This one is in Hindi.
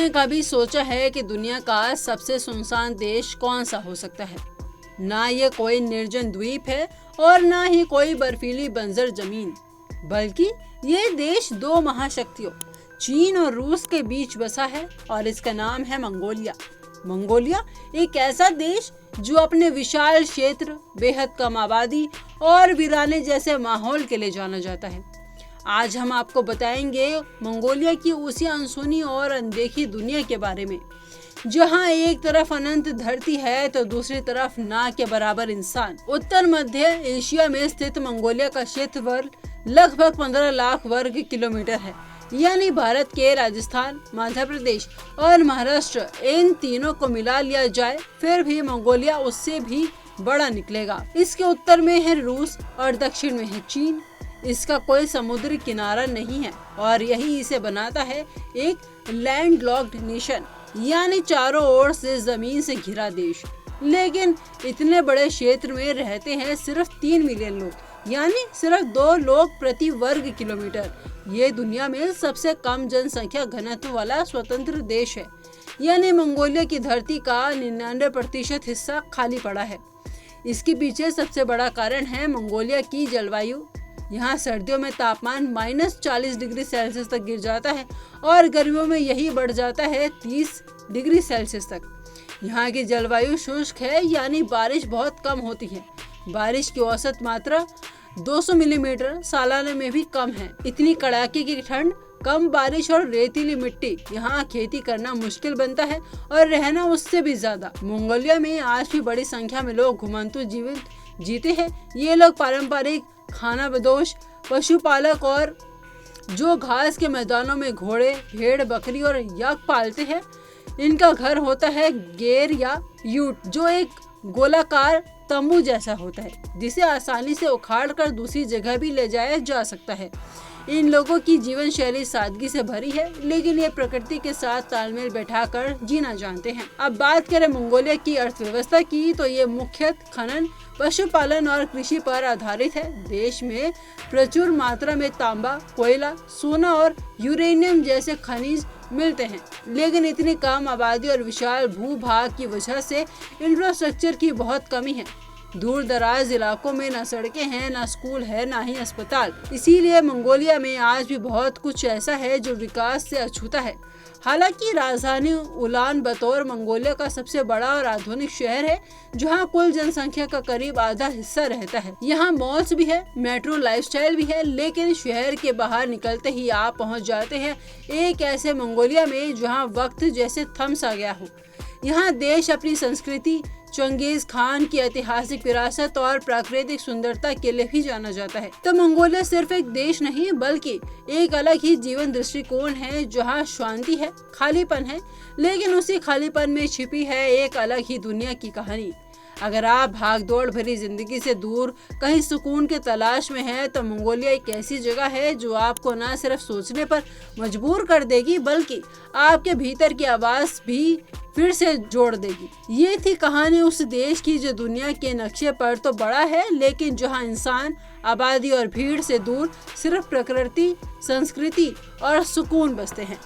आपने कभी सोचा है कि दुनिया का सबसे सुनसान देश कौन सा हो सकता है? ना ये कोई निर्जन द्वीप है और ना ही कोई बर्फीली बंजर जमीन, बल्कि ये देश दो महाशक्तियों चीन और रूस के बीच बसा है और इसका नाम है मंगोलिया। मंगोलिया एक ऐसा देश जो अपने विशाल क्षेत्र, बेहद कम आबादी और वीराने जैसे माहौल के लिए जाना जाता है। आज हम आपको बताएंगे मंगोलिया की उसी अनसुनी और अनदेखी दुनिया के बारे में, जहां एक तरफ अनंत धरती है तो दूसरी तरफ ना के बराबर इंसान। उत्तर मध्य एशिया में स्थित मंगोलिया का क्षेत्रफल लगभग 15 लाख वर्ग किलोमीटर है, यानी भारत के राजस्थान, मध्य प्रदेश और महाराष्ट्र इन तीनों को मिला लिया जाए फिर भी मंगोलिया उससे भी बड़ा निकलेगा। इसके उत्तर में है रूस और दक्षिण में है चीन। इसका कोई समुद्री किनारा नहीं है और यही इसे बनाता है एक लैंडलॉक्ड नेशन, यानी चारों ओर से जमीन से घिरा देश। लेकिन इतने बड़े क्षेत्र में रहते हैं सिर्फ 3 मिलियन लोग, यानी सिर्फ 2 लोग प्रति वर्ग किलोमीटर। ये दुनिया में सबसे कम जनसंख्या घनत्व वाला स्वतंत्र देश है, यानी मंगोलिया की धरती का 99% हिस्सा खाली पड़ा है। इसके पीछे सबसे बड़ा कारण है मंगोलिया की जलवायु। यहाँ सर्दियों में तापमान -40 डिग्री सेल्सियस तक गिर जाता है और गर्मियों में यही बढ़ जाता है 30 डिग्री सेल्सियस तक। यहाँ की जलवायु शुष्क है, यानी बारिश बहुत कम होती है। बारिश की औसत मात्रा 200 मिलीमीटर सालाना में भी कम है। इतनी कड़ाके की ठंड, कम बारिश और रेतीली मिट्टी, यहाँ खेती करना मुश्किल बनता है और रहना उससे भी ज्यादा। मंगोलिया में आज भी बड़ी संख्या में लोग घुमंतु जीवन जीते हैं। ये लोग पारंपरिक खानाबदोश पशुपालक और जो घास के मैदानों में घोड़े, भेड़, बकरी और याक पालते हैं। इनका घर होता है गेर या यूट, जो एक गोलाकार तंबू जैसा होता है, जिसे आसानी से उखाड़कर दूसरी जगह भी ले जाया जा सकता है। इन लोगों की जीवन शैली सादगी से भरी है, लेकिन ये प्रकृति के साथ तालमेल बैठाकर जीना जानते हैं। अब बात करें मंगोलिया की अर्थव्यवस्था की, तो ये मुख्यतः खनन, पशुपालन और कृषि पर आधारित है। देश में प्रचुर मात्रा में तांबा, कोयला, सोना और यूरेनियम जैसे खनिज मिलते हैं, लेकिन इतनी कम आबादी और विशाल भूभाग की वजह से इंफ्रास्ट्रक्चर की बहुत कमी है। दूर दराज इलाकों में न सड़कें हैं, न स्कूल है, न ही अस्पताल। इसीलिए मंगोलिया में आज भी बहुत कुछ ऐसा है जो विकास से अछूता है। हालांकि राजधानी उलान बतौर मंगोलिया का सबसे बड़ा और आधुनिक शहर है, जहां कुल जनसंख्या का करीब आधा हिस्सा रहता है। यहाँ मॉल्स भी है, मेट्रो लाइफस्टाइल भी है, लेकिन शहर के बाहर निकलते ही आप पहुँच जाते हैं एक ऐसे मंगोलिया में जहाँ वक्त जैसे थम सा गया हो। यहाँ देश अपनी संस्कृति, चंगेज खान की ऐतिहासिक विरासत और प्राकृतिक सुंदरता के लिए भी जाना जाता है। तो मंगोलिया सिर्फ एक देश नहीं, बल्कि एक अलग ही जीवन दृष्टिकोण है, जहाँ शांति है, खालीपन है, लेकिन उसी खालीपन में छिपी है एक अलग ही दुनिया की कहानी। अगर आप भागदौड़ भरी जिंदगी से दूर कहीं सुकून के तलाश में हैं, तो मंगोलिया एक ऐसी जगह है जो आपको न सिर्फ सोचने पर मजबूर कर देगी, बल्कि आपके भीतर की आवाज भी फिर से जोड़ देगी। ये थी कहानी उस देश की जो दुनिया के नक्शे पर तो बड़ा है, लेकिन जहां इंसान, आबादी और भीड़ से दूर सिर्फ प्रकृति, संस्कृति और सुकून बसते हैं।